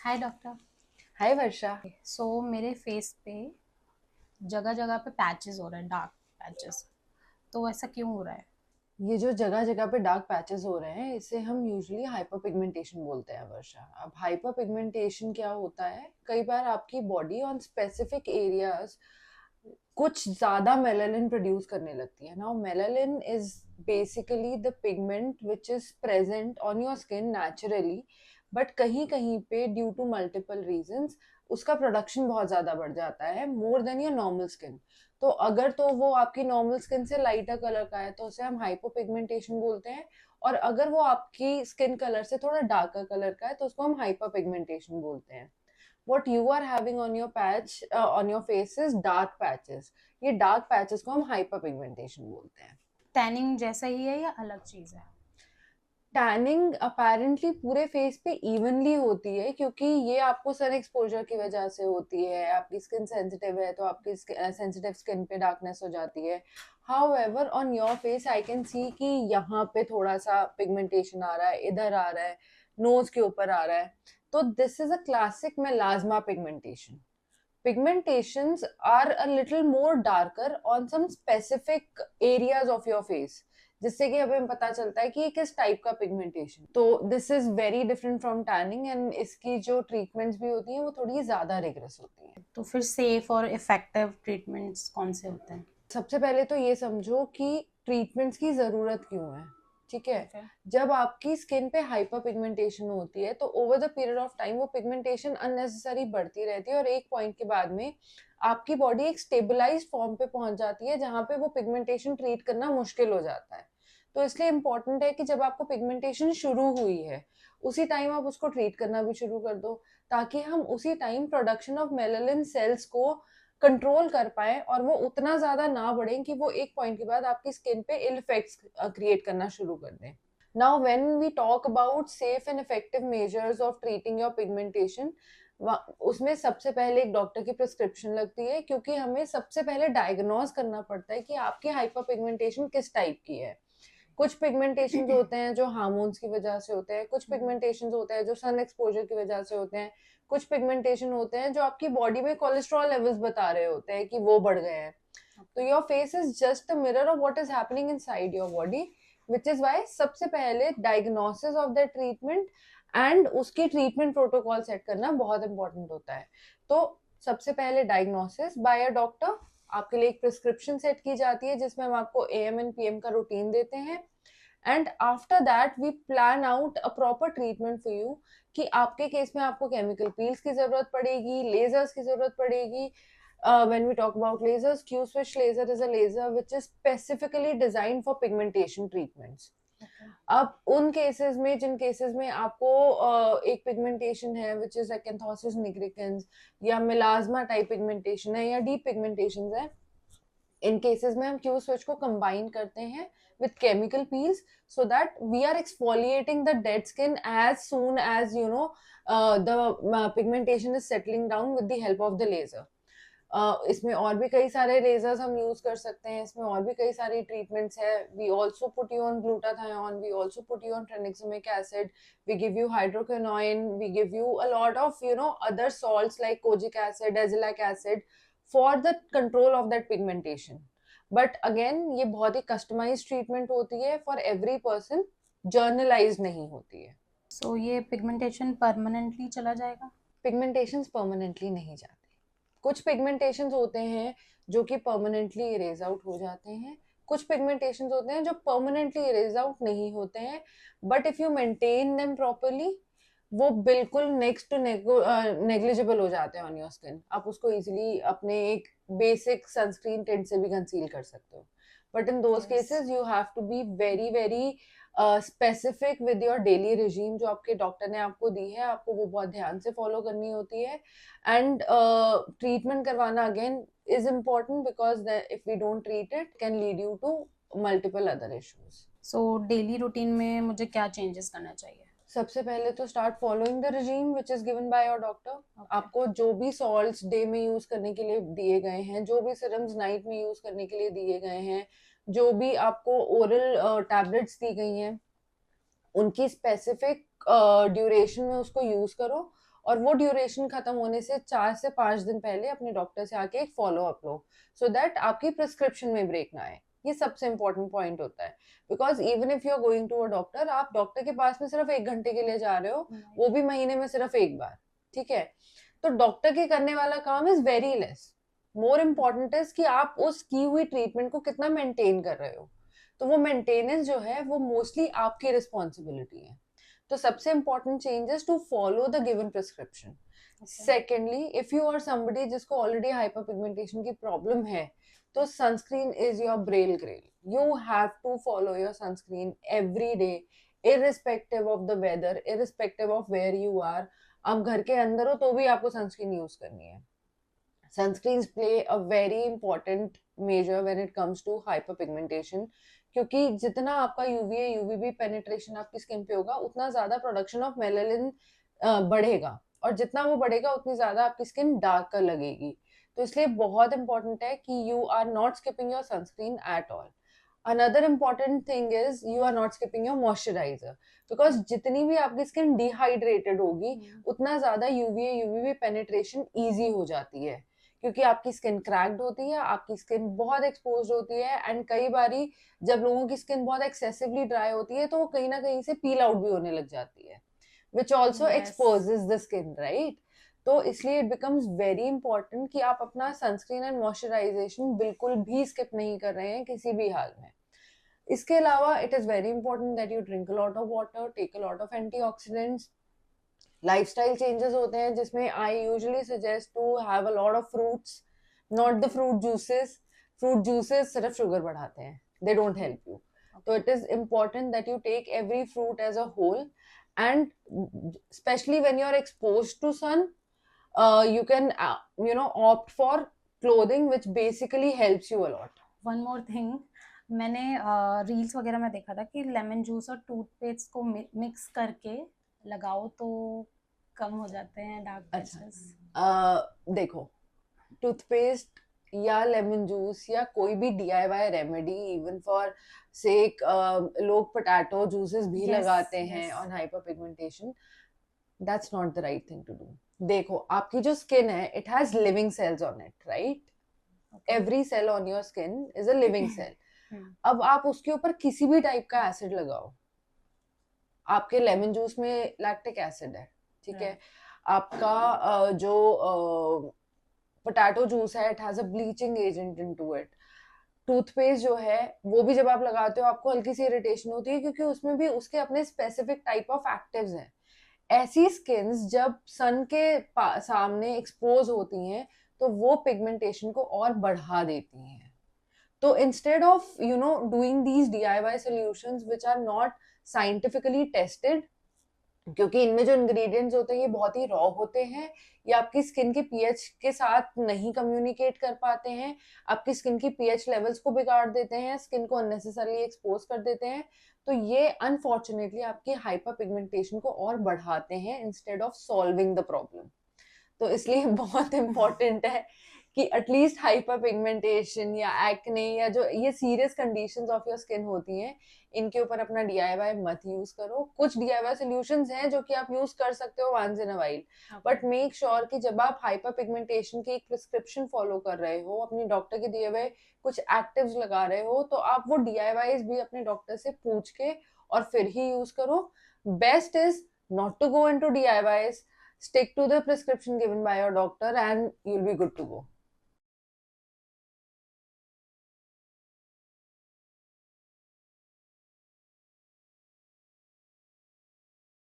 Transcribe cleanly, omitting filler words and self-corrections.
हाय doctor. हाय वर्षा। मेरे face पे जगह जगह पे पैचेस हो रहे हैं, डार्क पैचेस। तो ऐसा क्यों हो रहा है? ये जो जगह जगह पे डार्क पैचेस हो रहे हैं इसे हम यूजुअली हाइपर पिगमेंटेशन बोलते हैं वर्षा। अब हाइपर पिगमेंटेशन क्या होता है, कई बार आपकी बॉडी ऑन स्पेसिफिक एरियाज कुछ ज्यादा मेलानिन प्रोड्यूस करने लगती है। Now melanin is basically the pigment which is present on your skin naturally, but कहीं कहीं पे ड्यू टू मल्टीपल रीजंस उसका प्रोडक्शन बहुत ज्यादा बढ़ जाता है, more than your normal skin. तो अगर तो वो आपकी नॉर्मल स्किन से लाइटर कलर का है तो उसे हम हाइपर पिगमेंटेशन बोलते हैं, और अगर वो आपकी स्किन कलर से थोड़ा डार्कर कलर का है तो उसको हम हाइपर पिगमेंटेशन बोलते हैं। what you are having on your patch on your face is dark patches। ये डार्क पैचेस को हम हाइपर पिगमेंटेशन बोलते हैं। टैनिंग जैसा ही है या अलग चीज है? टैनिंग अपेरेंटली पूरे फेस पे इवनली होती है, क्योंकि ये आपको सन एक्सपोजर की वजह से होती है। आपकी स्किन सेंसिटिव है तो आपकी सेंसिटिव स्किन पे डार्कनेस हो जाती है। However on your face I can see कि यहाँ पे थोड़ा सा पिगमेंटेशन आ रहा है, इधर आ रहा है, नोज के ऊपर आ रहा है। तो this is a classic melasma pigmentation. Pigmentations are a little more darker on some specific areas of your face, जिससे कि हमें पता चलता है कि ये किस टाइप का पिगमेंटेशन। तो this is very different from tanning, and इसकी जो ट्रीटमेंट्स भी होती हैं वो थोड़ी ज्यादा रिग्रेस होती हैं। तो फिर सेफ और इफेक्टिव ट्रीटमेंट्स कौन से होते हैं? सबसे पहले तो ये समझो कि ट्रीटमेंट्स की जरूरत क्यों है। ठीक है। ओके। जब आपकी स्किन पे हाइपर पिगमेंटेशन होती है तो over the period of time वो पिगमेंटेशन अननेसेसरी बढ़ती रहती है, और एक पॉइंट के बाद में आपकी बॉडी एक स्टेबलाइज्ड फॉर्म पे पहुंच जाती है जहां पे वो पिगमेंटेशन ट्रीट करना मुश्किल हो जाता है। तो इसलिए इम्पोर्टेंट है कि जब आपको पिगमेंटेशन शुरू हुई है उसी टाइम आप उसको ट्रीट करना भी शुरू कर दो, ताकि हम उसी time production of melanin cells को कंट्रोल कर पाए और वो उतना ज्यादा ना बढ़े कि वो एक पॉइंट के बाद आपकी स्किन पे इल इफेक्ट्स क्रिएट करना शुरू कर दें। Now when we talk about safe and effective measures of treating your pigmentation, उसमें सबसे पहले एक डॉक्टर की प्रिस्क्रिप्शन लगती है, क्योंकि हमें सबसे पहले डायग्नोज करना पड़ता है कि आपकी हाइपर पिगमेंटेशन किस टाइप की है। कुछ पिगमेंटेशन होते हैं जो हार्मोन्स की वजह से होते हैं, कुछ पिगमेंटेशन होते हैं जो सन एक्सपोजर की वजह से होते हैं, कुछ पिगमेंटेशन होते हैं जो आपकी बॉडी में कोलेस्ट्रॉल लेवल्स बता रहे होते हैं कि वो बढ़ गए हैं। तो your face is just a mirror of what is happening inside your body, which is why सबसे पहले diagnosis of the treatment and उसकी ट्रीटमेंट प्रोटोकॉल सेट करना बहुत इंपॉर्टेंट होता है। तो सबसे पहले डायग्नोसिस बाय अ डॉक्टर, आपके लिए एक प्रिस्क्रिप्शन सेट की जाती है जिसमें हम आपको एएम एंड पीएम का रूटीन देते हैं, and after that we plan out a proper treatment for you. कि आपके केस में आपको केमिकल पील्स की जरूरत पड़ेगी, लेजर्स की जरूरत पड़ेगी। When we talk about lasers, Q switch laser is a laser which is specifically designed for pigmentation treatments। Okay. अब उन केसेस में, जिन केसेस में आपको एक पिगमेंटेशन है विच इज एक्anthosis nigricans, या मिलाज्मा टाइप पिगमेंटेशन है, या डीप पिगमेंटेशन है, इन केसेस में हम क्यू स्विच को कंबाइन करते हैं with chemical peels, so that we are exfoliating the dead skin as soon as you know the pigmentation is settling down with the help of the laser. इसमें और भी कई सारे लेजर्स हम use कर सकते हैं, इसमें और भी कई सारी ट्रीटमेंट्स है। We also put you on glutathione, we also put you on tranexamic acid, we give you hydroquinone, we give you a lot of other salts like kojic acid, azelaic acid, for the control of that pigmentation. But again ये बहुत ही customise treatment होती है for every person, generalized नहीं होती है। ये pigmentation permanently चला जाएगा? पिगमेंटेशन परमानेंटली नहीं जाते। कुछ पिगमेंटेशन होते हैं जो कि परमानेंटली इरेज आउट हो जाते हैं, कुछ पिगमेंटेशन होते हैं जो परमानेंटली इरेज आउट नहीं होते हैं, but if you maintain them properly वो बिल्कुल नेक्स्ट टू नेग्लिजिबल हो जाते हैं ऑन योर स्किन। आप उसको इजीली अपने एक बेसिक सनस्क्रीन टिंट से भी कंसील कर सकते हो, but in those yes. Cases you have to be very very specific with your daily regime जो आपके डॉक्टर ने आपको दी है, आपको वो बहुत ध्यान से फॉलो करनी होती है। एंड ट्रीटमेंट करवाना again is important, because if we don't treat it can lead you to multiple other issues. Daily routine में मुझे क्या चेंजेस करना चाहिए? सबसे पहले तो start following the regime which is given by your doctor. Okay. आपको जो भी सॉल्ट्स डे में यूज करने के लिए दिए गए हैं, जो भी सिरम्स नाइट में यूज करने के लिए दिए गए हैं, जो भी आपको ओरल टैबलेट्स दी गई हैं, उनकी स्पेसिफिक ड्यूरेशन में उसको यूज करो, और वो ड्यूरेशन खत्म होने से 4 से 5 दिन पहले अपने डॉक्टर से आके एक फॉलो अप लो, सो दैट आपकी प्रिस्क्रिप्शन में ब्रेक ना आए। ये सबसे इंपॉर्टेंट पॉइंट होता है, because even if you are going to a doctor, आप डॉक्टर के पास में सिर्फ 1 घंटे के लिए जा रहे हो, वो भी महीने में सिर्फ एक बार, ठीक है। तो डॉक्टर के करने वाला काम is very less, more important is कि आप उस की हुई ट्रीटमेंट को कितना मेंटेन कर रहे हो। तो वो मेंटेनेंस जो है वो मोस्टली आपकी रिस्पॉन्सिबिलिटी है। तो सबसे important change is to follow the given prescription. Secondly, if you are somebody जिसको ऑलरेडी हाइपर पिगमेंटेशन की प्रॉब्लम है, तो sunscreen is your holy grail. You have to follow your sunscreen every day, irrespective of the weather, irrespective of where you are। आप घर के अंदर हो तो भी आपको सनस्क्रीन यूज करनी है। Sunscreens play a very important measure when it comes to hyper pigmentation, क्योंकि जितना आपका यूवीए यूवीबी पेनिट्रेशन आपकी स्किन पे होगा, उतना ज्यादा प्रोडक्शन ऑफ मेलानिन बढ़ेगा, और जितना वो बढ़ेगा उतनी ज्यादा आपकी स्किन डार्कर लगेगी। तो इसलिए बहुत इंपॉर्टेंट है कि you are not skipping your sunscreen at all. Another important thing is you are not skipping your moisturiser, because जितनी भी आपकी स्किन डिहाइड्रेटेड होगी, उतना ज्यादा यूवीए यूवीबी पेनिट्रेशन ईजी हो जाती है, क्योंकि आपकी स्किन क्रैक्ड होती है, आपकी स्किन बहुत एक्सपोज होती है, एंड कई बारी जब लोगों की स्किन बहुत एक्सेसिवली ड्राई होती है तो वो कहीं ना कहीं से पील आउट भी होने लग जाती है, which also exposes the skin, right. तो इसलिए इट बिकम्स वेरी इंपॉर्टेंट कि आप अपना सनस्क्रीन एंड मॉइस्चराइजेशन बिल्कुल भी स्किप नहीं कर रहे हैं किसी भी हाल में। इसके अलावा it is very important that you drink a lot of water, take a lot of antioxidants. Lifestyle changes होते हैं जिसमें I usually suggest to have a lot of fruits, not the fruit juices. Fruit juices सिर्फ sugar बढ़ाते हैं, they don't help you. तो it is important that you take every fruit as a whole, and especially when you are exposed to sun, you can opt for clothing which basically helps you a lot. One more thing, मैंने reels वगैरह में देखा था कि lemon juice और toothpaste को mix करके लगाओ तो कम हो जाते हैं डार्क पैचेस। देखो, टूथपेस्ट या लेमन जूस या कोई भी DIY remedy, even for sake लोग पोटैटो जूसेस भी लगाते हैं on hyper pigmentation, that's not the right thing to do. देखो, आपकी जो स्किन है, it has living cells on it, right. Every cell on your skin is a living cell. अब आप उसके ऊपर किसी भी टाइप का एसिड लगाओ, आपके लेमन जूस में लैक्टिक एसिड है, ठीक है, आपका जो पोटैटो जूस है, it has a bleaching agent into it. Toothpaste जो है वो भी जब आप लगाते हो आपको हल्की सी इरिटेशन होती है, क्योंकि उसमें भी उसके अपने स्पेसिफिक टाइप ऑफ एक्टिव्स हैं। ऐसी स्किन्स जब सन के सामने एक्सपोज होती हैं तो वो पिगमेंटेशन को और बढ़ा देती हैं। तो instead of doing these DIY solutions which are not scientifically tested, क्योंकि इनमें जो इंग्रेडिएंट्स होते हैं ये बहुत ही रॉ होते हैं, ये आपकी स्किन के pH के साथ नहीं कम्युनिकेट कर पाते हैं, आपकी स्किन की pH लेवल्स को बिगाड़ देते हैं, स्किन को अननेसेसरली एक्सपोज कर देते हैं। तो ये अनफॉर्चुनेटली आपकी हाइपर पिगमेंटेशन को और बढ़ाते हैं instead of solving the problem. तो इसलिए बहुत इंपॉर्टेंट है कि एटलीस्ट हाइपर पिगमेंटेशन या एक्ने या जो ये serious conditions of your skin होती हैं, इनके ऊपर अपना DIY मत यूज करो। कुछ DIY सॉल्यूशंस हैं जो कि आप यूज कर सकते हो once in a while, but make sure कि जब आप हाइपर पिगमेंटेशन की एक प्रिस्क्रिप्शन फॉलो कर रहे हो, अपनी डॉक्टर के दिए हुए कुछ एक्टिव्स लगा रहे हो, तो आप वो DIYs भी अपने डॉक्टर से पूछ के और फिर ही यूज करो। Best is not to go into DIYs, stick to the prescription given by your doctor and you'll be good to go.